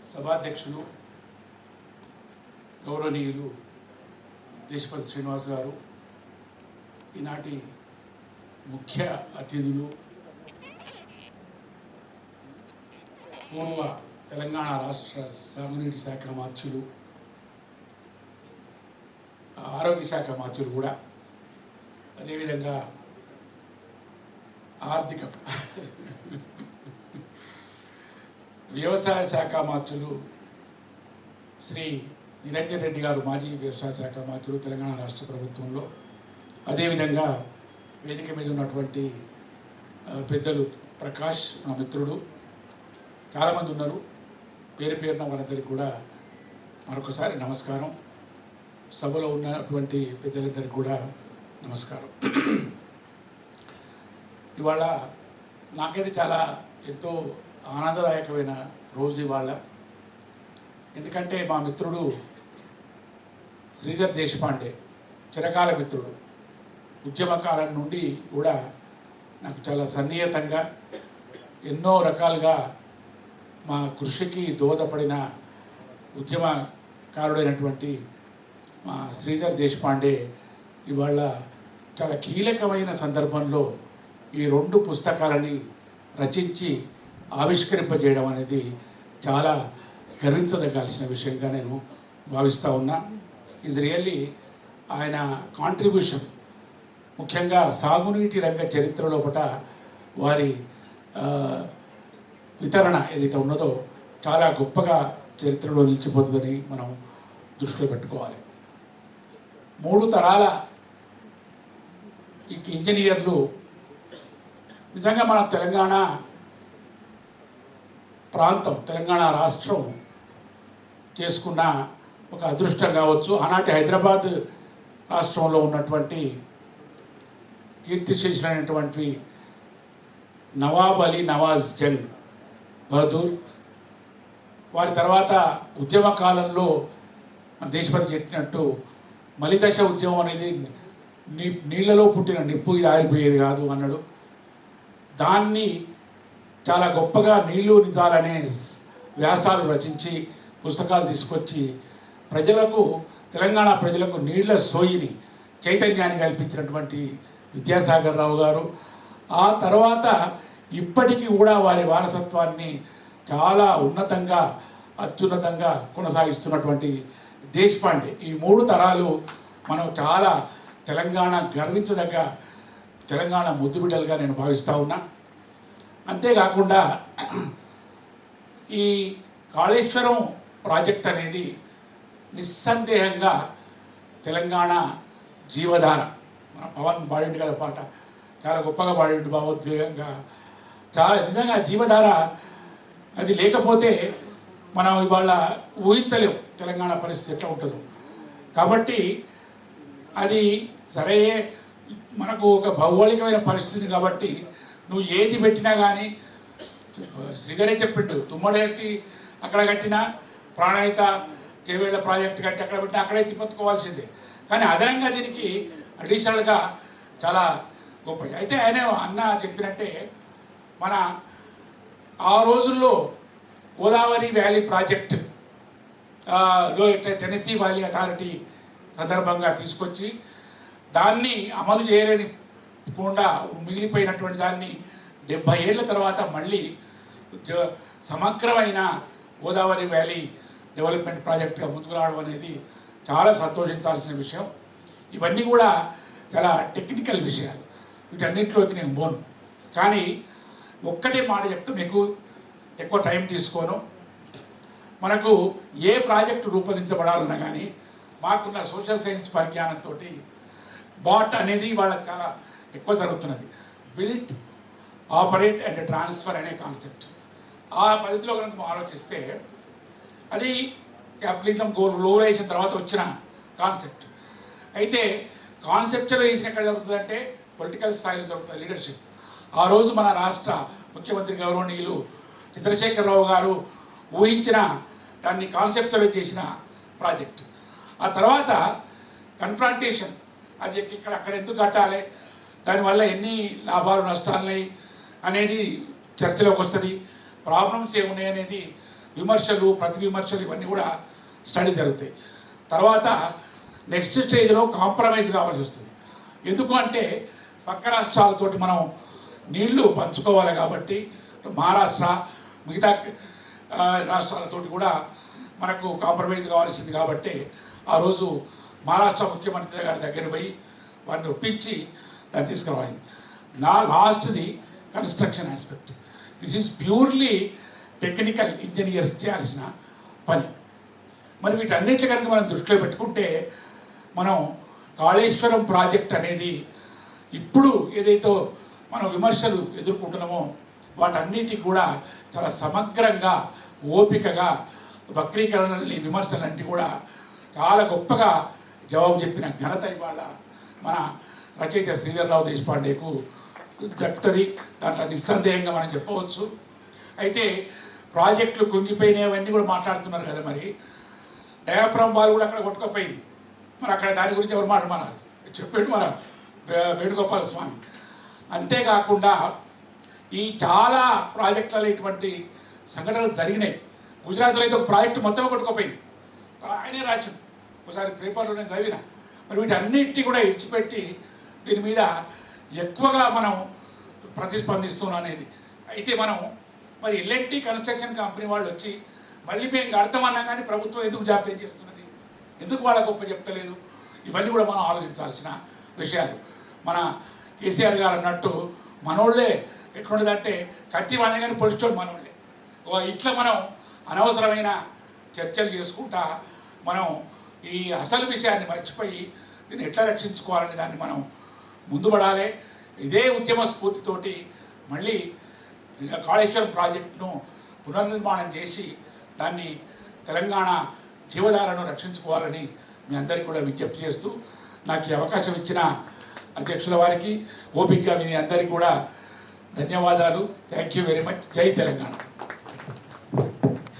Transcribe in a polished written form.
సభాధ్యక్షులు గౌరవనీయులు దేశపతి శ్రీనివాస్ గారు, ఈనాటి ముఖ్య అతిథులు, పూర్వ తెలంగాణ రాష్ట్ర సాగునీటి శాఖ మార్చులు, ఆరోగ్య శాఖ మార్చులు కూడా, అదేవిధంగా ఆర్థిక వ్యవసాయ శాఖ మార్చులు శ్రీ నిరంజన్ రెడ్డి గారు, మాజీ వ్యవసాయ శాఖ మార్చులు తెలంగాణ రాష్ట్ర ప్రభుత్వంలో, అదేవిధంగా వేదిక మీద ఉన్నటువంటి పెద్దలు ప్రకాష్ నా మిత్రుడు, చాలామంది ఉన్నారు. పేరు పేరున వారందరికీ కూడా మరొకసారి నమస్కారం. సభలో ఉన్నటువంటి పెద్దలందరికీ కూడా నమస్కారం. ఇవాళ నాకైతే చాలా ఎంతో ఆనందదాయకమైన రోజు ఇవాళ. ఎందుకంటే మా మిత్రుడు శ్రీధర్ దేశపాండే, చిరకాల మిత్రుడు, ఉద్యమ కాలం నుండి కూడా నాకు చాలా సన్నిహితంగా ఎన్నో రకాలుగా మా కృషికి దోహదపడిన ఉద్యమకారుడైనటువంటి మా శ్రీధర్ దేశపాండే ఇవాళ చాలా కీలకమైన సందర్భంలో ఈ 2 పుస్తకాలని రచించి ఆవిష్కరింపజేయడం అనేది చాలా గర్వించదగాల్సిన విషయంగా నేను భావిస్తూ ఉన్నా. ఈజ్ రియల్లీ ఆయన కాంట్రిబ్యూషన్, ముఖ్యంగా సాగునీటి రంగ చరిత్ర లోపల వారి వితరణ ఏదైతే ఉన్నదో చాలా గొప్పగా చరిత్రలో నిలిచిపోతుందని మనం దృష్టిలో పెట్టుకోవాలి. 3 తరాల ఈ ఇంజనీర్లు నిజంగా మన తెలంగాణ ప్రాంతం, తెలంగాణ రాష్ట్రం చేసుకున్న ఒక అదృష్టం కావచ్చు. ఆనాటి హైదరాబాద్ రాష్ట్రంలో ఉన్నటువంటి కీర్తిశేషులైనటువంటి నవాబ్ అలీ నవాజ్ జంగ్ బహదూర్, వారి తర్వాత ఉద్యమ కాలంలో మన దేశపతి చెప్పినట్టు మలిదశ ఉద్యమం అనేది నీళ్లలో పుట్టిన నిప్పు, ఇది ఆరిపోయేది కాదు అన్నాడు. దాన్ని చాలా గొప్పగా నీళ్ళు నిజాలనే వ్యాసాలు రచించి పుస్తకాలు తీసుకొచ్చి ప్రజలకు, తెలంగాణ ప్రజలకు నీళ్ల సోయిని, చైతన్యాన్ని కల్పించినటువంటి విద్యాసాగర్ రావు గారు. ఆ తర్వాత ఇప్పటికీ కూడా వారి వారసత్వాన్ని చాలా ఉన్నతంగా, అత్యున్నతంగా కొనసాగిస్తున్నటువంటి దేశపాండే. ఈ 3 తరాలు మనం చాలా తెలంగాణ గర్వించదగ్గ తెలంగాణ ముద్దుబిడ్డలుగా నేను భావిస్తూ ఉన్నా. అంతేకాకుండా ఈ కాళేశ్వరం ప్రాజెక్ట్ అనేది నిస్సందేహంగా తెలంగాణ జీవధార. మన పవన్ పాడిండు కదా పాట, చాలా గొప్పగా పాడిండు, భావోద్వేగంగా. చాలా నిజంగా జీవధార. అది లేకపోతే మనం ఇవాళ ఊహించలేము తెలంగాణ పరిస్థితి ఎట్లా ఉంటుందో. కాబట్టి అది సరే, మనకు ఒక భౌగోళికమైన పరిస్థితి కాబట్టి నువ్వు ఏది పెట్టినా కానీ, శ్రీధరే చెప్పిండు, తుమ్మడేటి అక్కడ కట్టినా, ప్రాణహిత చేవేళ్ల ప్రాజెక్టు కట్టి అక్కడ పెట్టినా అక్కడే తిప్పత్తుకోవాల్సిందే. కానీ అదనంగా దీనికి అడిషనల్గా చాలా గొప్ప. అయితే ఆయన అన్న చెప్పినట్టే మన ఆ రోజుల్లో గోదావరి వ్యాలీ ప్రాజెక్ట్ లో టెన్నెసీ వ్యాలీ అథారిటీ సందర్భంగా తీసుకొచ్చి దాన్ని అమలు చేయలేనికుండా మిగిలిపోయినటువంటి దాన్ని 70 ఏళ్ల తర్వాత మళ్ళీ సమగ్రమైన గోదావరి వ్యాలీ డెవలప్మెంట్ ప్రాజెక్టుగా ముందుకు రావడం అనేది చాలా సంతోషించాల్సిన విషయం. ఇవన్నీ కూడా చాలా టెక్నికల్ విషయాలు, వీటన్నింటిలోకి నేను పోను. కానీ ఒక్కటే మాట చెప్తూ మీకు ఎక్కువ టైం తీసుకోను. మనకు ఏ ప్రాజెక్టు రూపొందించబడాలన్నా కానీ మాకున్న సోషల్ సైన్స్ పరిజ్ఞానంతో బాట్ అనేది వాళ్ళకి చాలా ఎక్కువ జరుగుతున్నది. బిల్ట్, ఆపరేట్ అండ్ ట్రాన్స్ఫర్ అనే కాన్సెప్ట్. ఆ పద్ధతిలో కనుక ఆలోచిస్తే అది క్యాపిటలిజం గ్లోబలైజేషన్ తర్వాత వచ్చిన కాన్సెప్ట్. అయితే కాన్సెప్చువలైజేషన్ ఎక్కడ జరుగుతుందంటే పొలిటికల్ స్థాయిలో జరుగుతుంది, లీడర్షిప్. ఆ రోజు మన రాష్ట్ర ముఖ్యమంత్రి గౌరవనీయులు చంద్రశేఖరరావు గారు ఊహించిన దాన్ని కాన్సెప్చువలైజ్ చేసిన ప్రాజెక్ట్. ఆ తర్వాత కన్ఫ్రంటేషన్, అది ఇక్కడ అక్కడ ఎందుకు కట్టాలి, దానివల్ల ఎన్ని లాభాలు నష్టాలున్నాయి అనేది చర్చలోకి వస్తుంది. ప్రాబ్లమ్స్ ఏమున్నాయి అనేది విమర్శలు, ప్రతి విమర్శలు ఇవన్నీ కూడా స్టడీ జరుగుతాయి. తర్వాత నెక్స్ట్ స్టేజ్లో కాంప్రమైజ్ కావాల్సి వస్తుంది. ఎందుకు అంటే పక్క రాష్ట్రాలతోటి మనం నీళ్లు పంచుకోవాలి కాబట్టి మహారాష్ట్ర మిగతా రాష్ట్రాలతోటి కూడా మనకు కాంప్రమైజ్ కావాల్సింది కాబట్టి ఆ రోజు మహారాష్ట్ర ముఖ్యమంత్రి గారి దగ్గర పోయి వారిని ఒప్పించి దాన్ని తీసుకురావాలి. లాస్ట్ది construction aspect. This is purely technical engineers చేయాల్సిన పని. మరి వీటన్నిటి కనుక మనం దృష్టిలో పెట్టుకుంటే మనం కాళేశ్వరం ప్రాజెక్ట్ అనేది ఇప్పుడు ఏదైతే మనం విమర్శలు ఎదుర్కొంటున్నామో వాటన్నిటికి కూడా చాలా సమగ్రంగా, ఓపికగా, వక్రీకరణల్ని, విమర్శలన్నీ కూడా చాలా గొప్పగా జవాబు చెప్పిన ఘనత ఇవాళ మన రచయిత శ్రీధర్రావు దేశపాండేకు దక్కుతుంది. దాంట్లో నిస్సందేహంగా మనం చెప్పవచ్చు. అయితే ప్రాజెక్టులు కుంగిపోయినవన్నీ కూడా మాట్లాడుతున్నారు కదా, మరి డయాఫ్రామ్ వాళ్ళు కూడా అక్కడ కొట్టుకుపోయింది. మరి అక్కడ దాని గురించి ఎవరు మన చెప్పాడు మన వేణుగోపాల స్వామి. అంతేకాకుండా ఈ చాలా ప్రాజెక్టులలో ఇటువంటి సంఘటనలు జరిగినాయి. గుజరాత్లో అయితే ఒక ప్రాజెక్టు మొత్తం కొట్టుకుపోయింది. ఆయనే రాసిండు, ఒకసారి పేపర్లో నేను చదివిన. మరి వీటన్నిటినీ కూడా ఇడిచిపెట్టి దీని మీద ఎక్కువగా మనం ప్రతిస్పందిస్తున్నాం అనేది. అయితే మనం మరి ఎల్ఎన్టీ కన్స్ట్రక్షన్ కంపెనీ వాళ్ళు వచ్చి మళ్ళీ మేము కడతామన్నా కానీ ప్రభుత్వం ఎందుకు జాప్యం చేస్తున్నది, ఎందుకు వాళ్ళ గొప్ప చెప్తలేదు, ఇవన్నీ కూడా మనం ఆలోచించాల్సిన విషయాలు. మన కేసీఆర్ గారు అన్నట్టు మనోళ్ళే ఎట్లుండదంటే కత్తి వాళ్ళే కానీ పొడిచోడు మనోళ్ళే. ఇట్లా మనం అనవసరమైన చర్చలు చేసుకుంటా మనం ఈ అసలు విషయాన్ని మర్చిపోయి దీన్ని ఎట్లా రక్షించుకోవాలనే దాన్ని మనం ముందు పడాలి. ఇదే ఉద్యమ స్ఫూర్తితోటి మళ్ళీ కాళేశ్వరం ప్రాజెక్టును పునర్నిర్మాణం చేసి దాన్ని తెలంగాణ జీవధారను రక్షించుకోవాలని మీ అందరికీ కూడా విజ్ఞప్తి చేస్తూ నాకు ఈ అవకాశం ఇచ్చిన అధ్యక్షుల వారికి, ఓపికగా మీ అందరికీ కూడా ధన్యవాదాలు. Thank you very much. జై తెలంగాణ.